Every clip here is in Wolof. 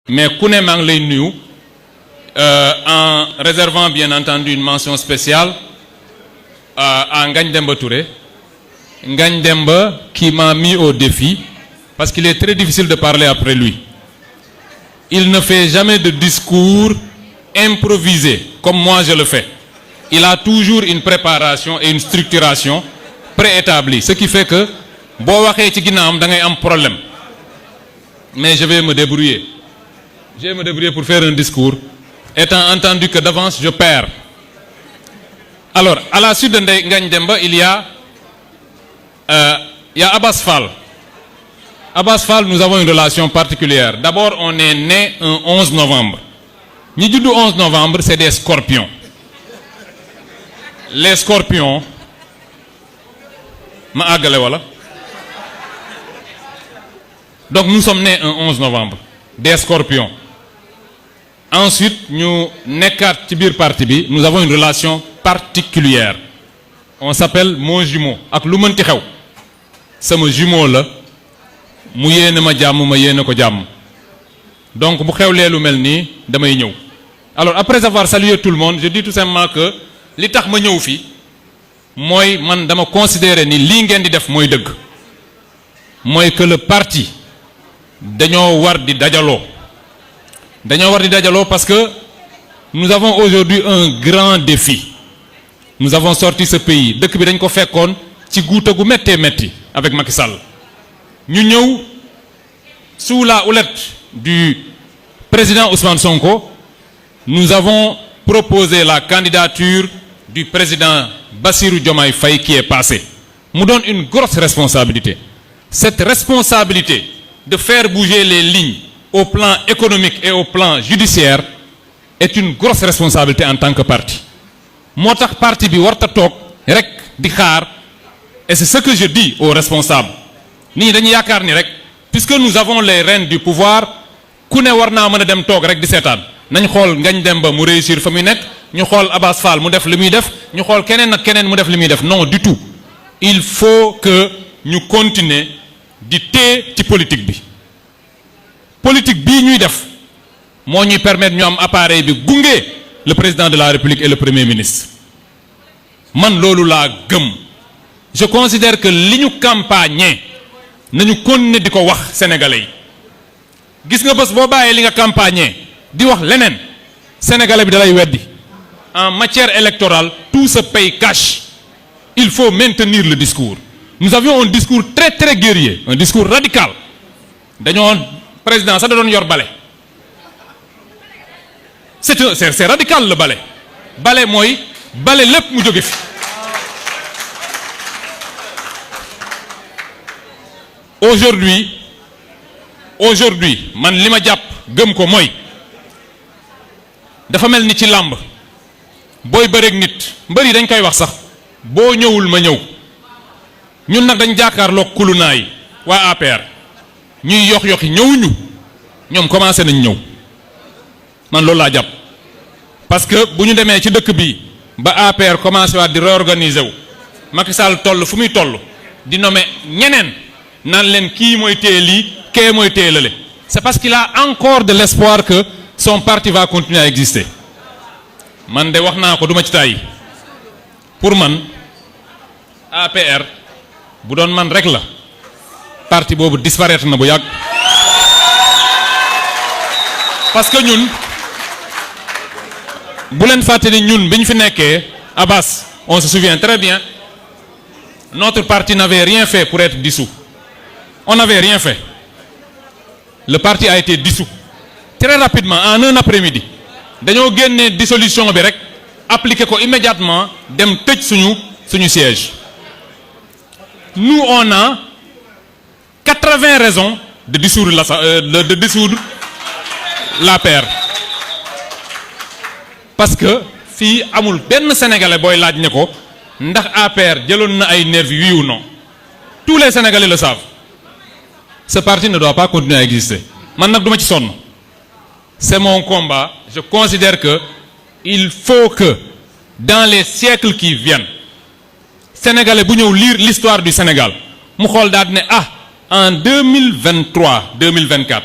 mais ku ne maa ngi lay nuyu en réservant bien entendu une mention spéciale à Ngagne Demba Touré. Ngagne Demba qui m'a mis au défi parce qu'il est très difficile de parler après lui. Il ne fait jamais de discours improvisé comme moi je le fais. Il a toujours une préparation et une structuration préétablie, ce qui fait que boo waxee ci ginnaawam da ngay am problème. Mais je vais me débrouiller. Je vais me débrouiller pour faire un discours, étant entendu que d'avance je perds. Alors, à la suite de Ngagne Demba, il y a Abass Fall. Abass Fall, nous avons une relation particulière. D'abord, on est né un 11 novembre. Ñi juddu 11 novembre, c'est des scorpions. Les scorpions, ma àggale wala. Donc nous sommes nés un 11 novembre, des scorpions. Ensuite, ñu nekkaat ci biir parti bi, nous avons une relation particulière. On s'appelle mon jumeau. Ak lu mënti xew. Sama jumeau la. Mu yéene ma jàmm ma yéene ko jàmm. Donc bu xewlee lu mel nii damay ñëw. Alors après avoir salué tout le monde, je dis tout simplement que li tax ma ñëw fi mooy man dama considérer ni lii ngeen di def mooy dëgg. Mooy que le parti dañoo war di dajaloo. Dañoo war di dajaloo parce que nous avons aujourd'hui un grand défi. Nous avons sorti ce pays dëkk bi dañ ko fekkoon ci guuta gu méttee métti avec Macky Sall. Ñu ñëw sous la houlette du président Ousmane Sonko, nous avons proposé la candidature du président Bassirou Diomaye Faye qui est passé. Mu donne une grosse responsabilité. Cette responsabilité de faire bouger les lignes au plan économique et au plan judiciaire est une grosse responsabilité en tant que parti. Moo tax parti bi warta toog rek di xaar, et c'est ce que je dis aux responsables. Nit ñi dañu yaakaar ni rek puisque nous avons les rênes du pouvoir ku ne war naa mën a dem toog rek di seetaan. Nañ xool Ngagne Demba mu réussir fa muy nekk, ñu xool Abass Fall mu def li muy def, ñu xool keneen ak keneen mu def li muy def. Non du tout. Il faut que ñu continuer di téye ci politique bi. Politique bii ñuy def moo ñuy permettre ñu am appareil bi gunge le président de la République et le premier ministre. Man loolu laa gëm. Je considère que li ñu campagne nañu continuer di ko wax sénégalais yi. Gis nga bés boo bàyyee li nga campagne di wax leneen sénégalais bi dalay weddi. En matière électorale tout se paye cash. Il faut maintenir le discours. Nous avions un discours très très guerrier, un discours radical. Dañoo président sax da doon yor bale. C'est radical le bale. Bale mooy bale lépp mu jóge fi. Aujourd'hui man li ma jàpp gëm ko mooy dafa mel ni ci làmb booy bëreeg nit mbër yi dañ koy wax sax boo ñëwul ma ñëw ñun nag dañ jàkkaarloog kulunaa yi waa APR ñuy yox-yoxi ñëwuñu ñoom commencé nañ ñëw man loolu laa jàpp parce que bu ñu demee ci dëkk bi ba APR commencé waat di réorganiser wu Macky Sall toll fu muy toll di nommer ñeneen naan leen kii mooy téye lii kee mooy téye lale c'est parce qu'il a encore de l'espoir que son parti va continuer à exister. Man de wax naa ko duma ci tàyyi pour man APR bu doon man rek la parti boobu disparaître na bu yàgg parce que ñun bu leen fàtte ni ñun bi ñu fi nekkee Abass on se souvient très bien notre parti n'avait rien fait pour être dissous. On n'avait rien fait. Le parti a été dissous très rapidement en un après-midi. Dañoo génne dissolution bi rek appliquer ko immédiatement dem tëj suñu siège. Nous on a 80 raisons de dissoudre l'APR. Parce que fii amul benn sénégalais booy laaj ne ko ndax APR jëloon na ay nervis oui ou non. Tous les sénégalais le savent. Ce parti ne doit pas continuer à exister. Man nag duma ci sonn. C'est mon combat. Je considère que il faut que dans les siècles qui viennent sénégalais bu ñëw lire l'histoire du Sénégal mu xool daal ne en 2023 2024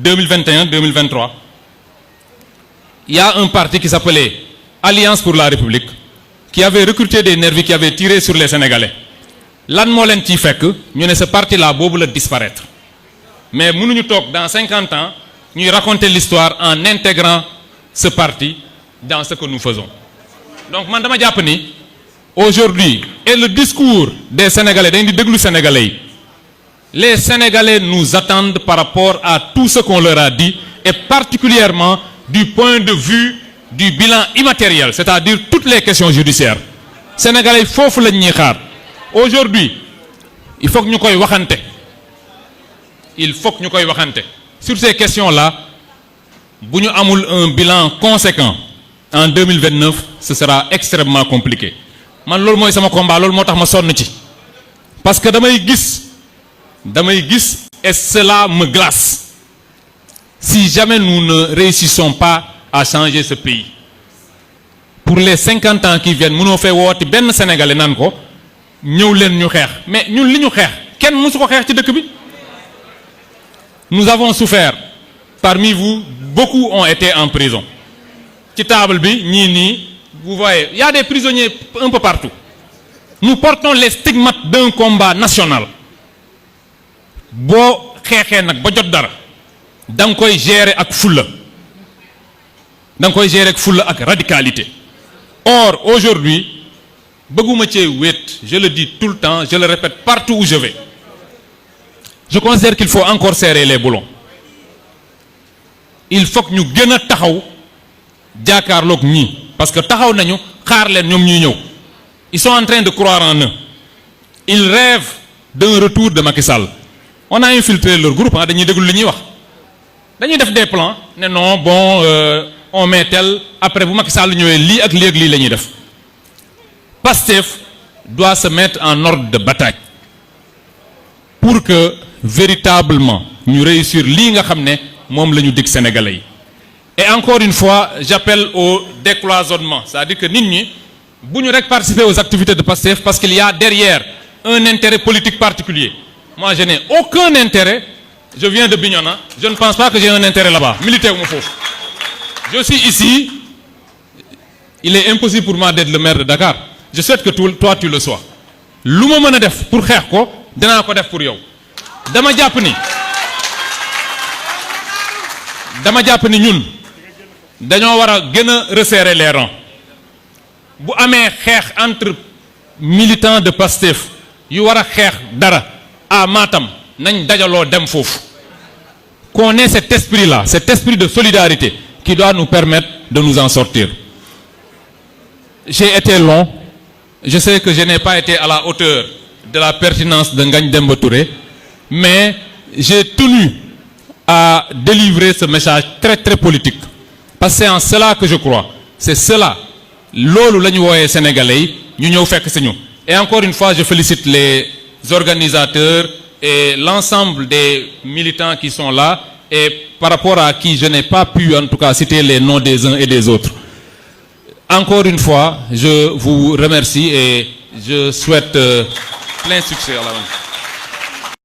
2021-2023, il y a un parti qui s'appelait Alliance pour la République, qui avait recruté des nervis qui avaient tiré sur les Sénégalais. Lan moo leen ciy fekk ñu ne ce parti-là boobu la disparaître mais mënuñu toog dans 50 ans ñuy raconter l'histoire en intégrant ce parti dans ce que nous faisons. Donc man dama jàpp ni aujourd'hui et le discours des Sénégalais dañ di déglu Sénégalais yi les Sénégalais nous attendent par rapport à tout ce qu'on leur a dit et particulièrement du point de vue du bilan immatériel, c'est-à-dire toutes les questions judiciaires. Sénégalais yi foofu lañ ñuy xaar. Aujourd'hui, il faut que ñu koy waxante. Il faut que ñu koy waxante. Sur ces questions-là, bu ñu amul un bilan conséquent en 2029, ce sera extrêmement compliqué. Man loolu mooy sama combat, loolu moo tax ma sonn ci. Parce que damay gis et cela me glace. Si jamais nous ne réussissons pas à changer ce pays, pour les 50 ans qui viennent, mënoo fee wooti benn Sénégalais naan ko ñëw leen ñu xeex mais ñun li ñu xeex kenn mësu ko xeex ci dëkk bi. Nous avons souffert. Parmi vous, beaucoup ont été en prison. Ci table bi ñii nii vous voyez, il y a des prisonniers un peu partout. Nous portons les stigmates d'un combat national. Boo xeexee nag ba jot dara da nga koy gérer ak fulla. Da nga koy gérer ak fulla ak radicalité. Or aujourd'hui bëgguma cee wéet, je le dis tout le temps, je le répète partout où je vais. Je considère qu'il faut encore serrer les boulons. Il faut que ñu gën a taxaw jàkkaarloog ñii parce que taxaw nañu xaar leen ñoom ñuy ñëw. Ils sont en train de croire en eux. Ils rêvent d'un retour de Macky Sall. On a infiltré leur groupe dañuy déglu li ñuy wax. Dañuy def des plans ne non bon on met tel après bu Macky Sall ñëwee lii ak lii la ñuy def. Pastef doit se mettre en ordre de bataille pour que véritablement ñu réussir lii nga xam ne moom la ñu dig Sénégalais yi. Et encore une fois j'appelle au décloisonnement, c'est-à-dire que nit ñi bu ñu rek participer aux activités de Pastef parce qu'il y a derrière un intérêt politique particulier. Moi je n'ai aucun intérêt, je viens de Bignona, je ne pense pas que j'ai un intérêt là-bas, militaire wu ma foofu. Je suis ici, il est impossible pour moi d'être le maire de Dakar. Je souhaite que toi tu le sois. Lu ma mën a def pour xeex ko dinaa ko def pour yow. Dama jàpp ni ñun dañoo war a gën a resserrer les rangs. Bu amee xeex entre militants de Pastef yu war a xeex dara à Matam nañ dajaloo dem foofu. Qu'on ait cet esprit-là, cet esprit de solidarité qui doit nous permettre de nous en sortir. J'ai été long. Je sais que je n'ai pas été à la hauteur de la pertinence de Ngagne Demba Touré, mais j'ai tenu à délivrer ce message très très politique. Parce que c'est en cela que je crois. C'est cela. Loolu la ñu wooyee Sénégalais yi ñu ñëw fekk si ñu. Et encore une fois, je félicite les organisateurs et l'ensemble des militants qui sont là et par rapport à qui je n'ai pas pu en tout cas citer les noms des uns et des autres. Encore une fois, je vous remercie et je souhaite plein succès à l'avenir.